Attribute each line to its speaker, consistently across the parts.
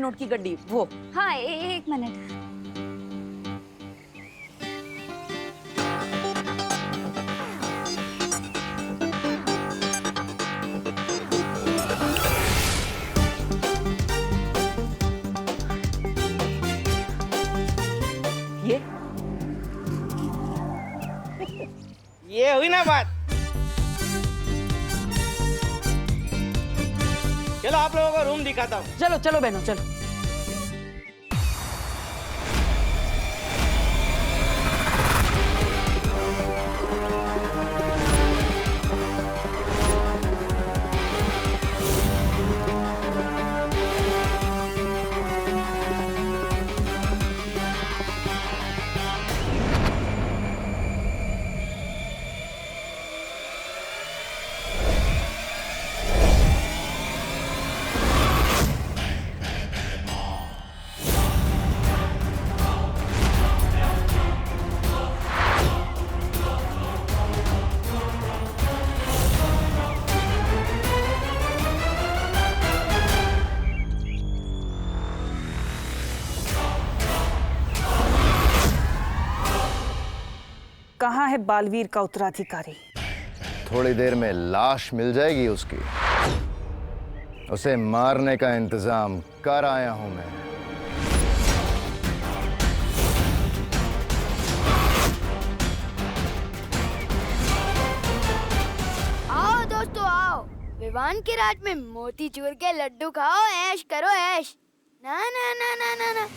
Speaker 1: Note की गड्डी वो।
Speaker 2: हाँ एक मिनट।
Speaker 3: ये हुई ना बात। चलो आप लोगों को रूम दिखाता हूँ।
Speaker 1: चलो चलो बहनों चलो। कहाँ है बालवीर का उत्तराधिकारी?
Speaker 4: थोड़ी देर में लाश मिल जाएगी उसकी। उसे मारने का इंतजाम कर आया हूं मैं।
Speaker 5: आओ दोस्तों आओ, विवान की रात में मोतीचूर के लड्डू खाओ, ऐश करो ऐश। ना ना ना ना ना ना।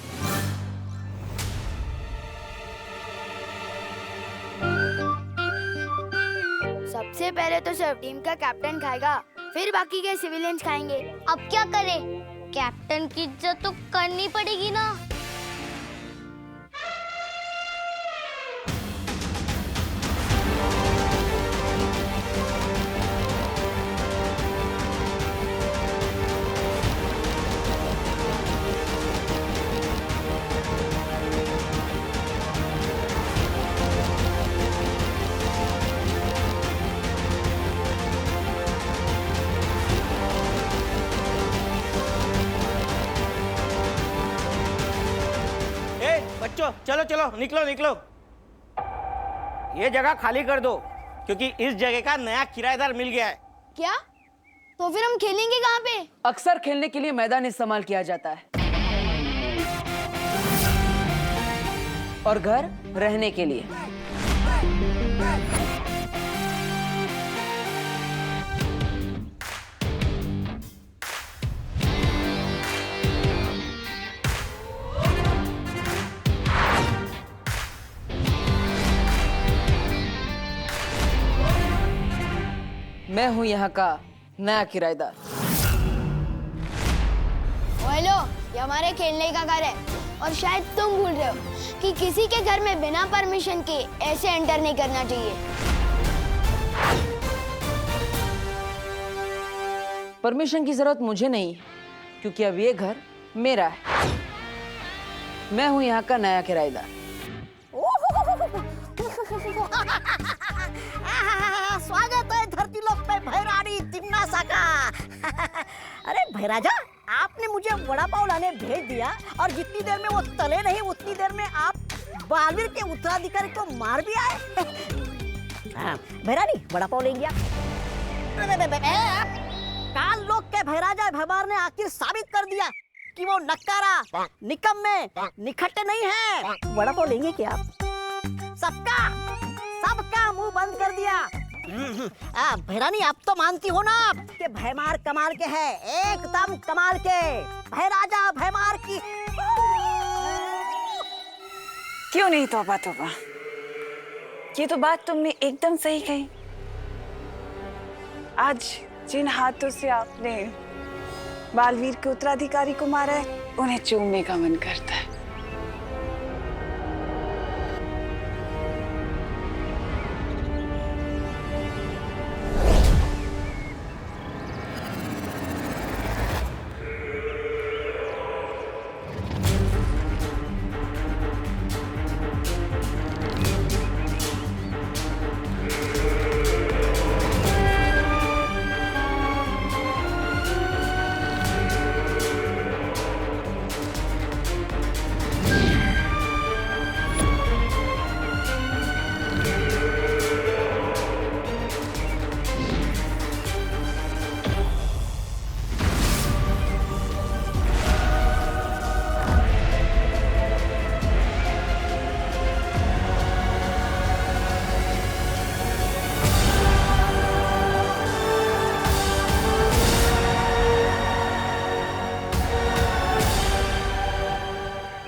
Speaker 5: सबसे पहले तो सब टीम का कैप्टन खाएगा, फिर बाकी के सिविलियंस खाएंगे।
Speaker 6: अब क्या करें? कैप्टन की इज्जत तो करनी पड़ेगी ना।
Speaker 3: बच्चों चलो चलो निकलो निकलो। ये जगह खाली कर दो क्योंकि इस जगह का नया किराएदार मिल गया है।
Speaker 5: क्या? तो फिर हम खेलेंगे कहाँ पे?
Speaker 1: अक्सर खेलने के लिए मैदान इस्तेमाल किया जाता है और घर रहने के लिए। मैं हूं यहाँ का नया किराएदार।
Speaker 5: हेलो, ये हमारे खेलने का घर है और शायद तुम भूल रहे हो कि किसी के घर में बिना परमिशन के ऐसे एंटर नहीं करना चाहिए।
Speaker 1: परमिशन की जरूरत मुझे नहीं क्योंकि अब ये घर मेरा है। मैं हूं यहाँ का नया किराएदार।
Speaker 7: स्वागत है धरती लोक पे भैरानी तिम्नासा का। अरे भैराजा, आपने मुझे वड़ा पाव लाने भेज दिया और जितनी देर में वो तले नहीं उतनी देर में आप बालवीर के उत्तराधिकारी को मार भी आए। हाँ, भैरानी वड़ा पाव लेंगे आप? काल लोक के भैराजा भैमार ने आखिर साबित कर दिया कि वो नक्कारा, निकम्मे, निखट्टे नहीं है। वड़ा पाव लेंगे क्या आप? सबका मुंह बंद कर दिया। भैरानी, आप तो मानती हो ना कि भैमार कमाल के है, एकदम कमाल के। भैराजा भैमार की
Speaker 2: क्यों नहीं तौबा तौबा, ये तो बात तुमने एकदम सही कही। आज जिन हाथों से आपने बालवीर के उत्तराधिकारी को मारा है, उन्हें चूमने का मन करता है।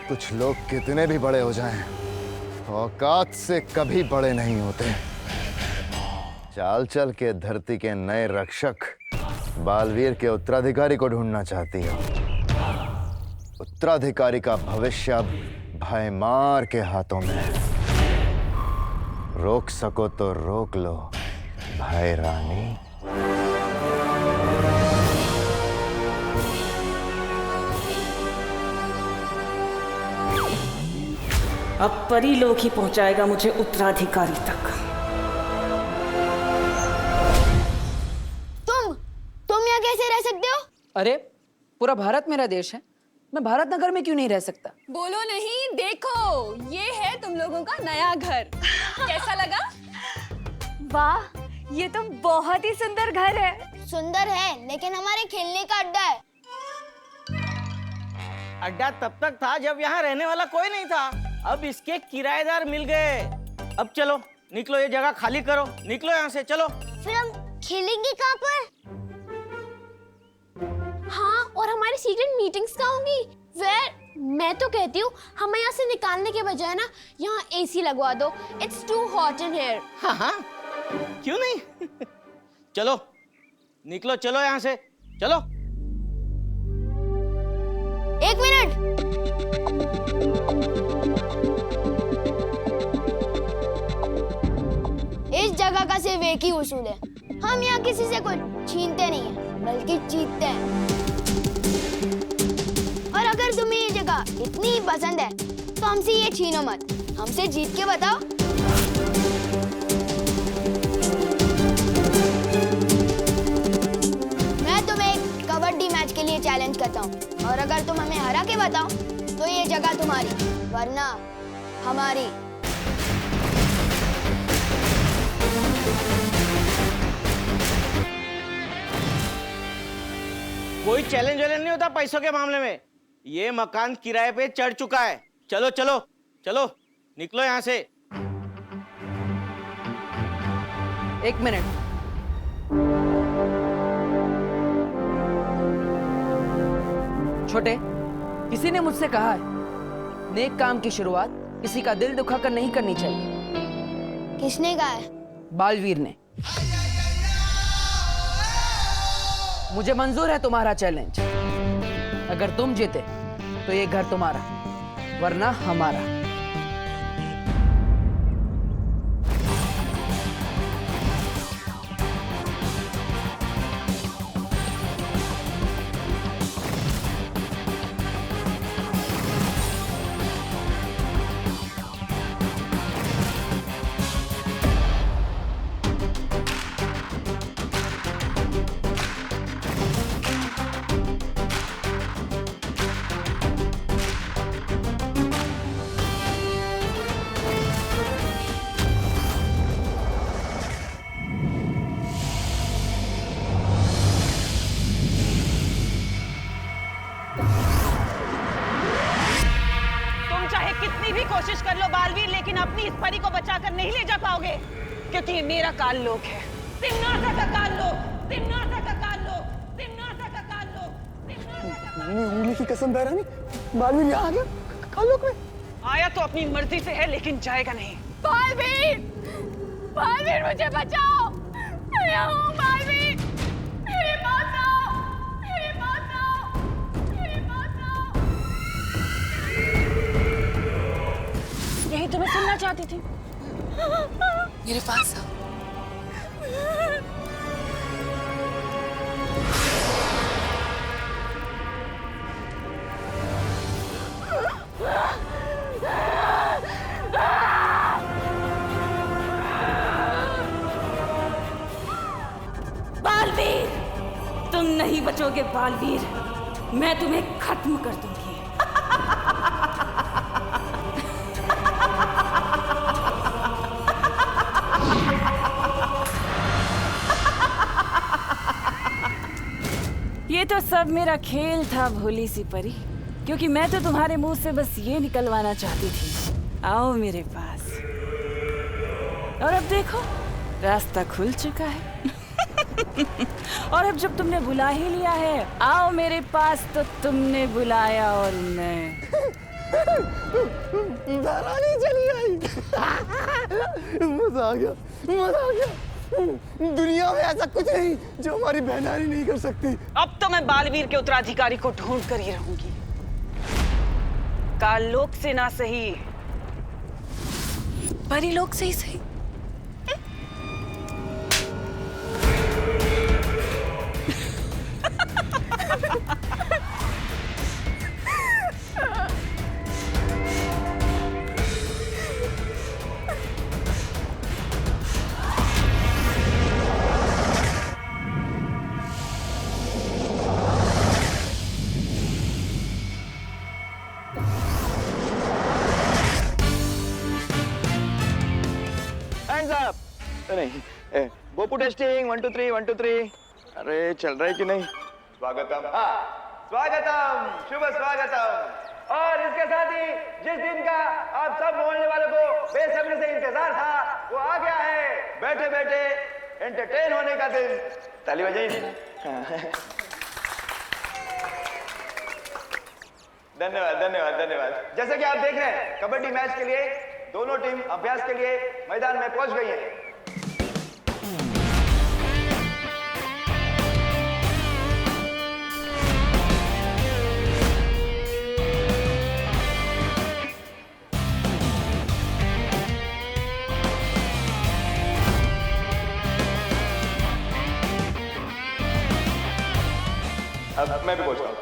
Speaker 4: कुछ लोग कितने भी बड़े हो जाएं, औकात से कभी बड़े नहीं होते। चाल चल के धरती के नए रक्षक बालवीर के उत्तराधिकारी को ढूंढना चाहती हो। उत्तराधिकारी का भविष्य अब भयमार के हाथों में है। रोक सको तो रोक लो भाई रानी।
Speaker 8: अब परीलोक ही पहुंचाएगा मुझे उत्तराधिकारी तक।
Speaker 5: तुम यहाँ कैसे रह सकते हो?
Speaker 1: अरे पूरा भारत मेरा देश है, मैं भारत नगर में क्यों नहीं रह सकता?
Speaker 2: बोलो नहीं, देखो ये है तुम लोगों का नया घर। कैसा लगा? वाह, ये तो बहुत ही सुंदर घर है।
Speaker 5: सुंदर है, लेकिन हमारे खेलने का अड्डा है।
Speaker 3: अड्डा तब तक था जब यहाँ रहने वाला कोई नहीं था। अब इसके किराएदार मिल गए। अब चलो निकलो, ये जगह खाली करो, निकलो यहाँ से, चलो।
Speaker 5: फिर हम खेलेंगे कहाँ पर?
Speaker 6: हाँ, और हमारी सीक्रेट मीटिंग्स कहाँ होंगी? मैं तो कहती हूँ हमें यहाँ से निकालने के बजाय ना यहाँ एसी लगवा दो। It's too hot in here.
Speaker 3: हाँ हाँ, क्यों नहीं? चलो निकलो, चलो यहाँ से, चलो।
Speaker 5: 1 मिनट। इस जगह का सिर्फ एक ही उसूल है, हम यहाँ किसी से कुछ छीनते नहीं हैं, बल्कि जीतते हैं। और अगर तुम्हें ये जगह इतनी ही पसंद है तो हमसे ये छीनो मत, हमसे जीत के बताओ। मैं तुम्हें एक कबड्डी मैच के लिए चैलेंज करता हूँ, और अगर तुम हमें हरा के बताओ तो ये जगह तुम्हारी, वरना हमारी।
Speaker 3: कोई चैलेंज वैलेंज नहीं होता पैसों के मामले में। ये मकान किराए पे चढ़ चुका है। चलो चलो चलो, निकलो यहाँ से।
Speaker 1: 1 मिनट। छोटे, किसी ने मुझसे कहा है, नेक काम की शुरुआत किसी का दिल दुखाकर नहीं करनी चाहिए।
Speaker 5: किसने कहा है?
Speaker 1: बालवीर ने। मुझे मंजूर है तुम्हारा चैलेंज। अगर तुम जीते तो ये घर तुम्हारा, वरना हमारा।
Speaker 8: कितनी भी कोशिश कर लो बालवीर, लेकिन अपनी इस परी को बचाकर नहीं ले जा पाओगे, क्योंकि ये मेरा काल लोक है। तिम्नासा का काल लोक, तिम्नासा का काल लोक, तिम्नासा का काल लोक।
Speaker 9: उंगली की कसम बहरानी, बालवीर यहाँ आ गया काल लोक में।
Speaker 8: आया तो अपनी मर्जी से है, लेकिन जाएगा नहीं।
Speaker 2: बालवीर, बालवीर मुझे बचाओ। मैं यहाँ हूँ बालवीर, मेरे पास आओ, मेरे पास आओ, मेरे पास आओ।
Speaker 8: यही तो मैं सुनना चाहती थी। मेरे पास आओ। बालवीर, तुम नहीं बचोगे बालवीर, मैं तुम्हें खत्म कर दूंगी। ये तो सब मेरा खेल था भोली सी परी, क्योंकि मैं तो तुम्हारे मुंह से बस ये निकलवाना चाहती थी, आओ मेरे पास। और अब देखो रास्ता खुल चुका है। और अब जब तुमने बुला ही लिया है, आओ मेरे पास, तो तुमने बुलाया और मैं
Speaker 9: बहरानी चली आई। मजा आ गया, मजा आ गया। दुनिया में ऐसा कुछ नहीं जो हमारी बहनानी नहीं कर सकती।
Speaker 8: अब तो मैं बालवीर के उत्तराधिकारी को ढूंढ कर ही रहूंगी। काललोक से ना सही, परीलोक से ही सही।
Speaker 9: नहीं, बोपू टेस्टिंग 1 2 3 1 2 3। अरे चल रहा है कि नहीं? स्वागतम, हाँ स्वागतम, शुभ स्वागतम। और इसके साथ ही जिस दिन का आप सब मोहल्ले वालों को बेसब्री से इंतजार था वो आ गया है। बैठे बैठे एंटरटेन होने का दिन। ताली बजाइए। धन्यवाद धन्यवाद धन्यवाद। जैसे कि आप देख रहे हैं कबड्डी मैच के लिए दोनों टीम अभ्यास के लिए मैदान में पहुंच गई है। अब मैं भी पहुंचता हूँ।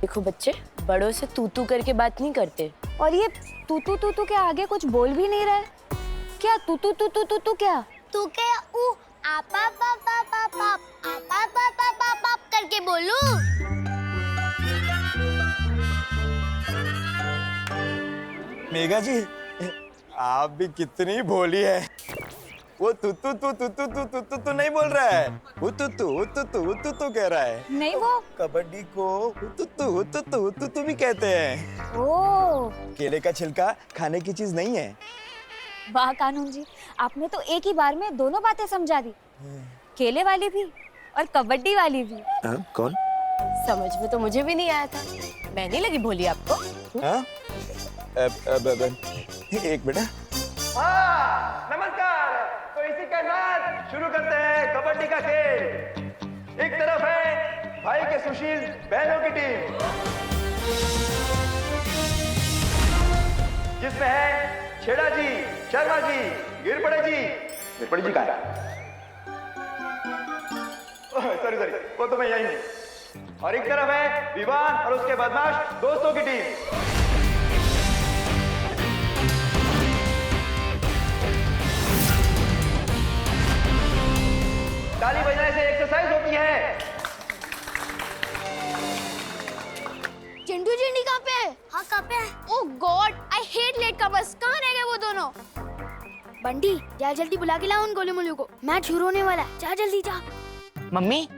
Speaker 6: देखो बच्चे, बड़ों से तू तू करके बात नहीं करते। और ये तू तू के आगे कुछ बोल भी नहीं रहा है। क्या तू तू क्या?
Speaker 5: तू क्या ऊ आपा पापा पापा आपा पापा पापा करके बोलूं?
Speaker 9: मेघा जी, आप भी कितनी भोली है। वो तू नहीं बोल रहा है, वो तू कह रहा है।
Speaker 6: नहीं, वो
Speaker 9: कबड्डी को तू भी कहते हैं।
Speaker 6: ओ,
Speaker 9: केले का छिलका खाने की चीज नहीं है।
Speaker 6: वाह कानून जी, आपने तो एक ही बार में दोनों बातें समझा दी। केले वाली भी और कबड्डी वाली भी।
Speaker 9: कौन?
Speaker 6: समझ में तो मुझे भी नहीं आया था। मैं नहीं लगी भोली आपको?
Speaker 9: एक बेटा। हाँ, नमस्कार। तो इसी के साथ शुरू करते हैं कबड्डी का खेल। एक तरफ है भाई के सुशील बहनों की टीम, जिसमें है छेड़ा जी, शर्मा जी, गिरपड़े जी कहाँ है? सॉरी वो तो मैं यही हूँ। और एक तरफ है विवान और उसके बदमाश दोस्तों की टीम। ताली बजाने से एक्सरसाइज होती है।
Speaker 5: चिंटू चिंडी कहाँ पे है? हाँ कहाँ पे है?
Speaker 6: Oh God, I hate latecomers. कहाँ रह गए वो दोनों?
Speaker 5: बंटी जा जल्दी बुला के लाओ उन गोले मोले को। मैच शुरू होने वाला है, जा जल्दी जा।
Speaker 10: मम्मी,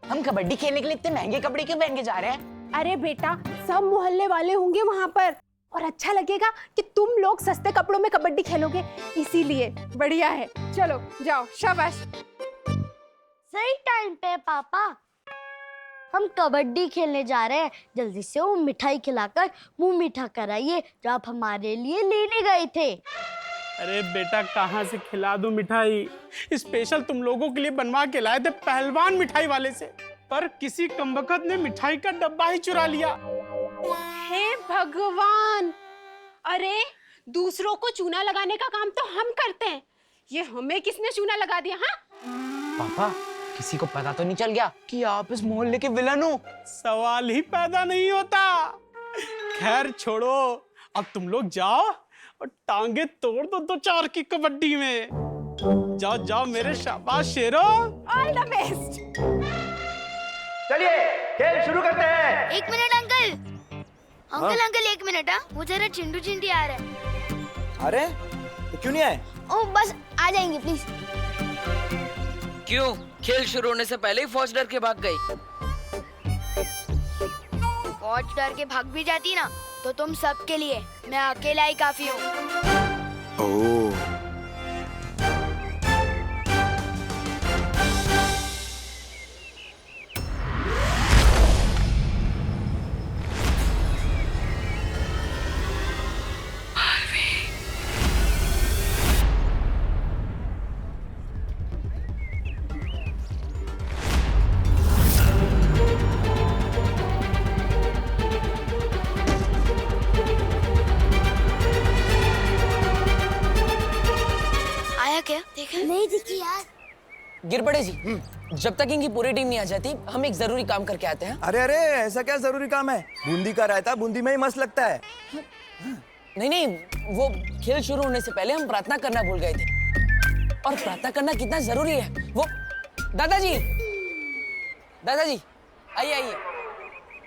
Speaker 10: हम कबड्डी खेलने के लिए इतने महंगे कपड़े क्यों पहन के जा रहे हैं?
Speaker 2: अरे बेटा, सब मोहल्ले वाले होंगे वहाँ पर और अच्छा लगेगा कि तुम लोग सस्ते कपड़ों में कबड्डी खेलोगे, इसीलिए बढ़िया है। चलो जाओ, शाबाश।
Speaker 5: सही टाइम पे पापा, हम कबड्डी खेलने जा रहे हैं। जल्दी से वो मिठाई खिलाकर मुंह मीठा कराइए जो आप हमारे लिए लेने गए थे।
Speaker 11: अरे बेटा, कहाँ से खिला दूं मिठाई? स्पेशल तुम लोगों के लिए बनवा के लाए थे पहलवान मिठाई वाले से, पर किसी कमबख्त ने मिठाई का डब्बा ही चुरा लिया।
Speaker 2: हे भगवान! अरे दूसरों को चूना लगाने का काम तो हम करते हैं, ये हमें किसने चूना लगा दिया? हाँ
Speaker 10: पापा, किसी को पता तो नहीं चल गया कि आप इस मोहल्ले के विलन हो?
Speaker 11: सवाल ही पैदा नहीं होता। खैर छोड़ो, अब तुम लोग जाओ और टांगे तोड़ दो 2-4 की कबड्डी में। जाओ जाओ मेरे शाबाश शेरो।
Speaker 2: All the best.
Speaker 9: चलिए खेल शुरू करते हैं।
Speaker 5: 1 मिनट अंकल 1 मिनट। हाँ, वो जरा चिंटू चिंडी आ रहे हैं।
Speaker 9: अरे तो क्यों नहीं आए?
Speaker 5: ओ बस आ जाएंगे प्लीज।
Speaker 1: क्यों? खेल शुरू होने से पहले ही फौज डर के भाग गई।
Speaker 5: बहुत डर के भाग भी जाती ना तो तुम सबके लिए मैं अकेला ही काफी हूँ।
Speaker 9: ओह,
Speaker 5: आया क्या? देखा नहीं दिखी यार।
Speaker 10: गिर पड़े जी, जब तक इनकी पूरी टीम नहीं आ जाती हम एक जरूरी काम करके आते हैं।
Speaker 9: अरे अरे, ऐसा क्या जरूरी काम है? बूंदी का रायता बूंदी में ही मस्त लगता है।
Speaker 10: नहीं नहीं, वो खेल शुरू होने से पहले हम प्रार्थना करना भूल गए थे, और प्रार्थना करना कितना जरूरी है वो। दादाजी, दादाजी आइए आइए,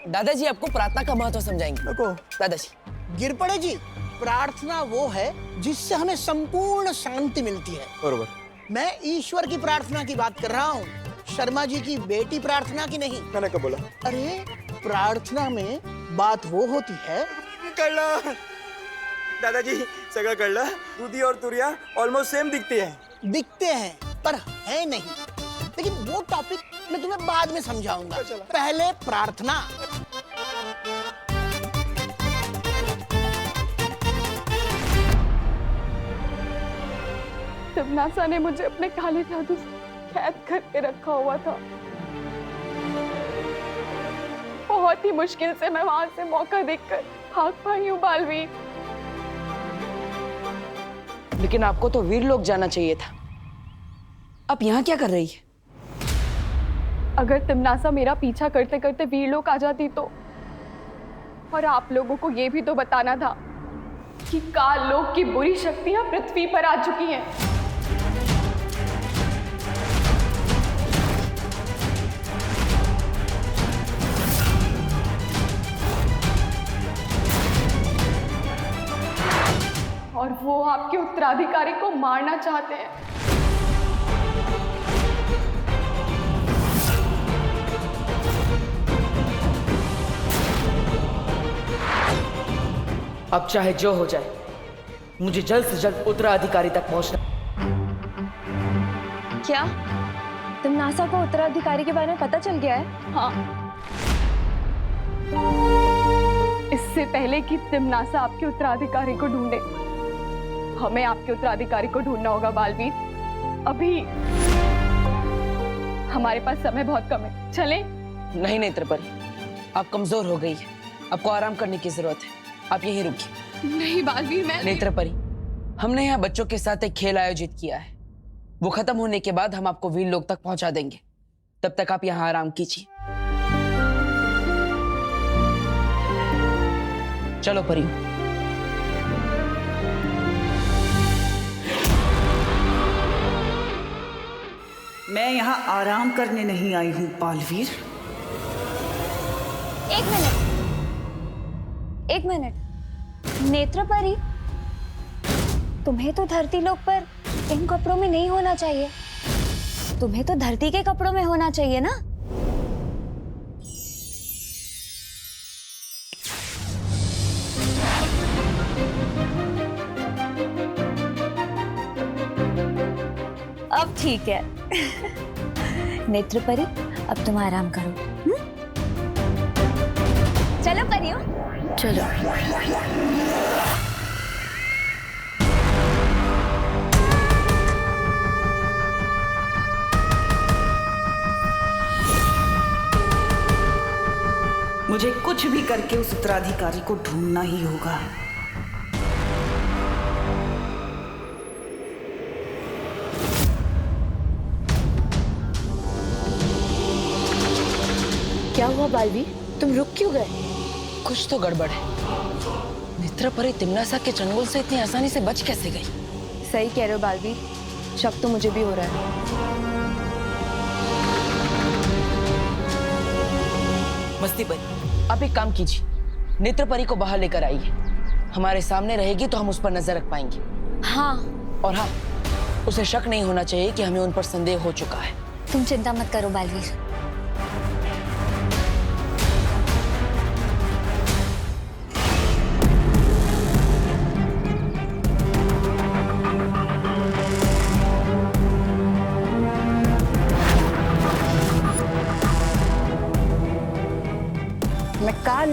Speaker 10: दादाजी आपको प्रार्थना का महत्व समझाएंगे।
Speaker 9: देखो
Speaker 10: दादाजी।
Speaker 12: गिर पड़े जी, प्रार्थना वो है जिससे हमें संपूर्ण शांति मिलती है।
Speaker 9: बरोबर।
Speaker 12: मैं ईश्वर की प्रार्थना की बात कर रहा हूँ, शर्मा जी की बेटी प्रार्थना की नहीं।
Speaker 9: मैंने कब बोला?
Speaker 12: अरे प्रार्थना में बात वो होती है।
Speaker 9: कळलं दादाजी, सगळं कळलं। दुधी और तुरिया ऑलमोस्ट सेम दिखती है।
Speaker 12: दिखते हैं पर है नहीं, लेकिन वो टॉपिक मैं तुम्हें बाद में समझाऊंगा। पहले प्रार्थना।
Speaker 2: तिम्नासा ने मुझे अपने काले जादू से कैद करके रखा हुआ था। बहुत ही मुश्किल से मैं वहां से मौका देखकर भाग पाई हूँ बालवीर।
Speaker 1: लेकिन आपको तो वीर लोग जाना चाहिए था। आप यहाँ क्या कर रही है?
Speaker 2: अगर तिम्नासा मेरा पीछा करते करते वीरलोक आ जाती तो, और आप लोगों को ये भी तो बताना था कि काल लोक की बुरी शक्तियां पृथ्वी पर आ चुकी हैं। और वो आपके उत्तराधिकारी को मारना चाहते हैं।
Speaker 10: अब चाहे जो हो जाए, मुझे जल्द से जल्द उत्तराधिकारी तक पहुंचना।
Speaker 2: क्या तिम्नासा को उत्तराधिकारी के बारे में पता चल गया है? हाँ। इससे पहले कि तिम्नासा आपके उत्तराधिकारी को ढूंढे, हमें आपके उत्तराधिकारी को ढूंढना होगा बालवीर। अभी हमारे पास समय बहुत कम है, चलें?
Speaker 1: नहीं नेत्रपरी, आप कमजोर हो गई है, आपको आराम करने की जरूरत है। आप यहीं रुकिए।
Speaker 2: नहीं बालवीर, मैं
Speaker 1: नेत्रपरी, हमने यहाँ बच्चों के साथ एक खेल आयोजित किया है। वो खत्म होने के बाद हम आपको वीर लोक तक पहुंचा देंगे। तब तक आप यहाँ आराम कीजिए। चलो परी।
Speaker 8: मैं यहाँ आराम करने नहीं आई हूँ बालवीर।
Speaker 6: एक मिनट, नेत्रपरी, तुम्हें तो धरती लोक पर इन कपड़ों में नहीं होना चाहिए। तुम्हें तो धरती के कपड़ों में होना चाहिए ना। अब ठीक है। नेत्रपरी, अब तुम आराम करो। चलो परियो, चलो।
Speaker 8: मुझे कुछ भी करके उस उत्तराधिकारी को ढूंढना ही होगा।
Speaker 2: क्या हुआ बालवीर, तुम रुक क्यों गए?
Speaker 1: कुछ तो गड़बड़ है। नेत्रपरी तिम्नासा के चंगुल से इतनी आसानी से बच कैसे गई?
Speaker 2: सही कह रहे हो बालवीर, शक तो मुझे भी हो रहा है।
Speaker 1: मस्ती परी, आप एक काम कीजिए, नेत्रपरी को बाहर लेकर आइए। हमारे सामने रहेगी तो हम उस पर नजर रख पाएंगे।
Speaker 6: हाँ।
Speaker 1: और हाँ, उसे शक नहीं होना चाहिए कि हमें उन पर संदेह हो चुका है।
Speaker 6: तुम चिंता मत करो बालवीर।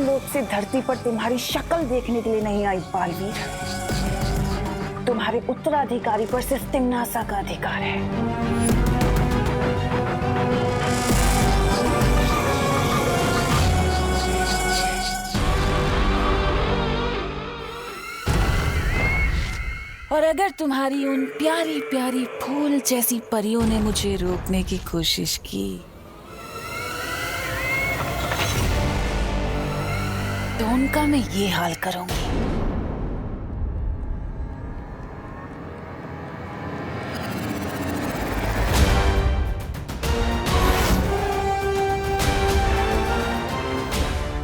Speaker 8: लोक से धरती पर तुम्हारी शक्ल देखने के लिए नहीं आई बालवीर। तुम्हारे उत्तराधिकारी पर सिर्फ तिम्नासा का अधिकार है। और अगर तुम्हारी उन प्यारी प्यारी फूल जैसी परियों ने मुझे रोकने की कोशिश की तो उनका मैं ये हाल करूंगी।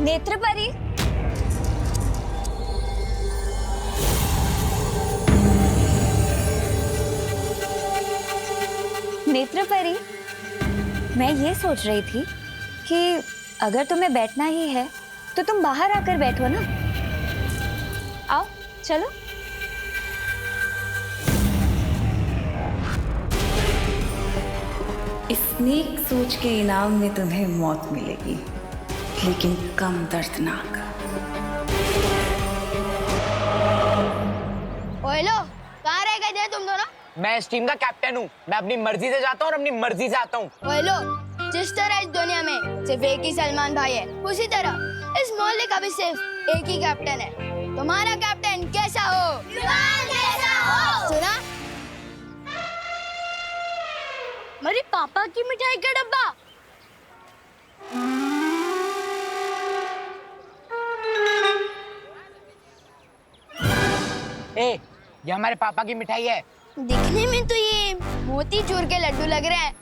Speaker 6: नेत्रपरी, नेत्रपरी, मैं ये सोच रही थी कि अगर तुम्हें बैठना ही है तो तुम बाहर आकर बैठो ना। आओ चलो।
Speaker 8: इस नेक सोच के इनाम में तुम्हें मौत मिलेगी, लेकिन कम दर्दनाक।
Speaker 5: ओए लो, कहाँ रह गए थे तुम दोनों?
Speaker 10: मैं इस टीम का कैप्टन हूँ। मैं अपनी मर्जी से जाता हूँ और अपनी मर्जी से आता हूँ।
Speaker 5: ओए लो, जिस तरह इस दुनिया में सिर्फ एक ही सलमान भाई है, उसी तरह इस मोहल्ले का भी सिर्फ एक ही कैप्टन है। तुम्हारा कैप्टन कैसा हो? कैसा हो? सुना? मेरे पापा की मिठाई का डब्बा।
Speaker 10: ए, ये हमारे पापा की मिठाई है।
Speaker 5: दिखने में तो ये मोतीचूर के लड्डू लग रहे हैं।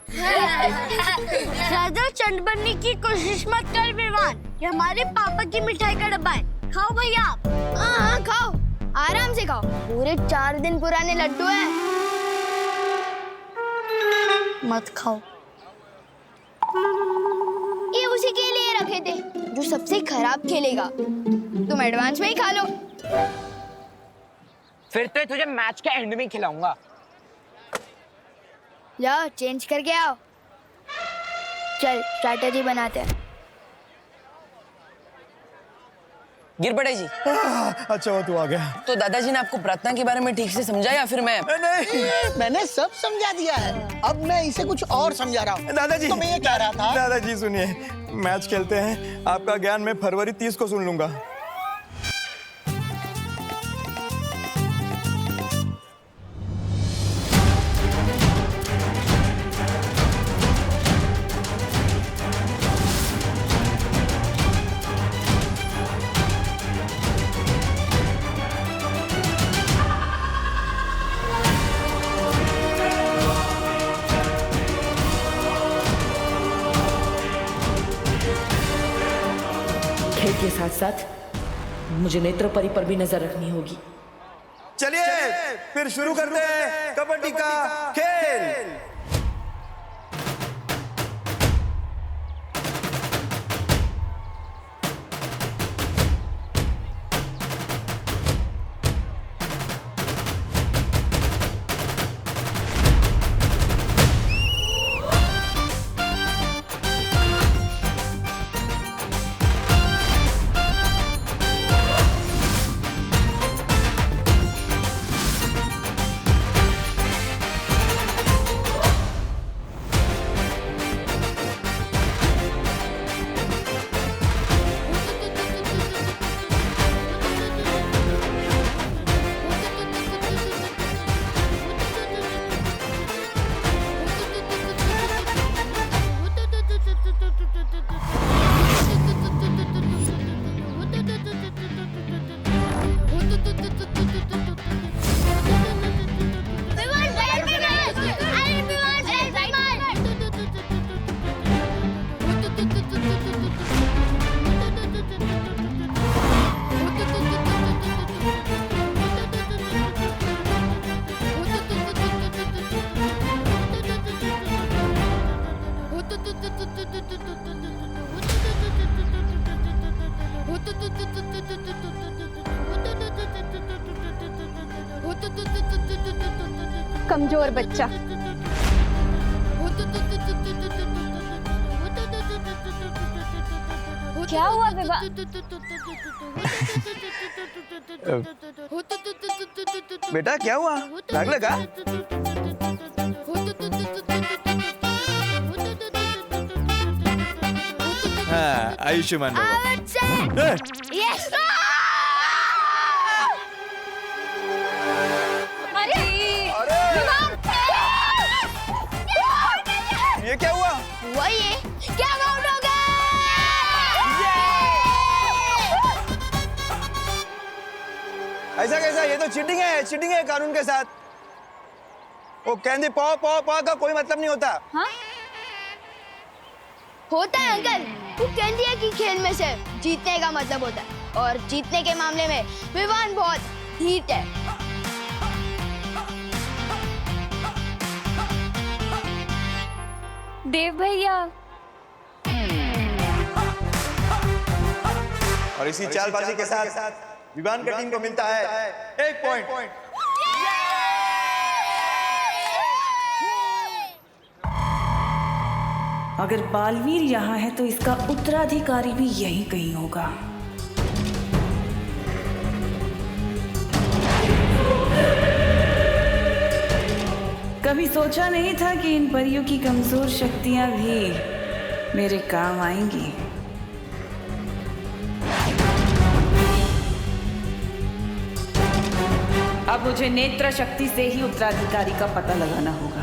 Speaker 5: ज्यादा चंड बनने की कोशिश मत कर विवान। ये हमारे पापा की मिठाई का डब्बा है। खाओ भैया। हाँ खाओ, आराम से खाओ। पूरे 4 दिन पुराने लड्डू हैं। मत खाओ। ये उसी के लिए रखे थे जो सबसे खराब खेलेगा। तुम एडवांस में ही खा लो।
Speaker 10: फिर तो तुझे मैच के एंड में खिलाऊंगा।
Speaker 5: जाओ चेंज करके आओ। चल स्ट्रैटेजी बनाते हैं।
Speaker 10: गिर पड़े जी।
Speaker 9: अच्छा वो तू आ गया।
Speaker 10: तो दादाजी ने आपको प्रार्थना के बारे में ठीक से समझा या फिर मैं?
Speaker 9: नहीं,
Speaker 12: मैंने सब समझा दिया है। अब मैं इसे कुछ और समझा रहा हूँ।
Speaker 9: दादाजी
Speaker 12: तो मैं ये कह रहा था।
Speaker 9: दादाजी सुनिए, मैच खेलते हैं। आपका ज्ञान मैं फरवरी 30 को सुन लूंगा।
Speaker 8: खेल के साथ साथ मुझे नेत्रपरी पर भी नजर रखनी होगी।
Speaker 9: चलिए फिर शुरू करते हैं कबड्डी का खेल।
Speaker 2: कमजोर बच्चा।
Speaker 6: क्या हुआ विवान?
Speaker 9: बेटा क्या हुआ, दाग लगा? हाँ, आयुष्मान भव।
Speaker 5: यस
Speaker 9: ये क्या हुआ?
Speaker 5: वही क्या आउट हो गए?
Speaker 9: ऐसा कैसा? ये तो चीटिंग है कानून के साथ। वो कहती पौ पौ पौ का कोई मतलब नहीं होता।
Speaker 6: हाँ?
Speaker 5: होता है अंकल। वो कहती है कि खेल में से जीतने का मतलब होता है, और जीतने के मामले में विवान बहुत हीट है।
Speaker 6: देव भैया,
Speaker 9: और इसी चालबाजी के साथ विवान का टीम को मिलता है 1 पॉइंट।
Speaker 8: अगर बालवीर यहाँ है तो इसका उत्तराधिकारी भी यहीं कहीं होगा। कभी सोचा नहीं था कि इन परियों की कमजोर शक्तियां भी मेरे काम आएंगी। अब मुझे नेत्र शक्ति से ही उत्तराधिकारी का पता लगाना होगा।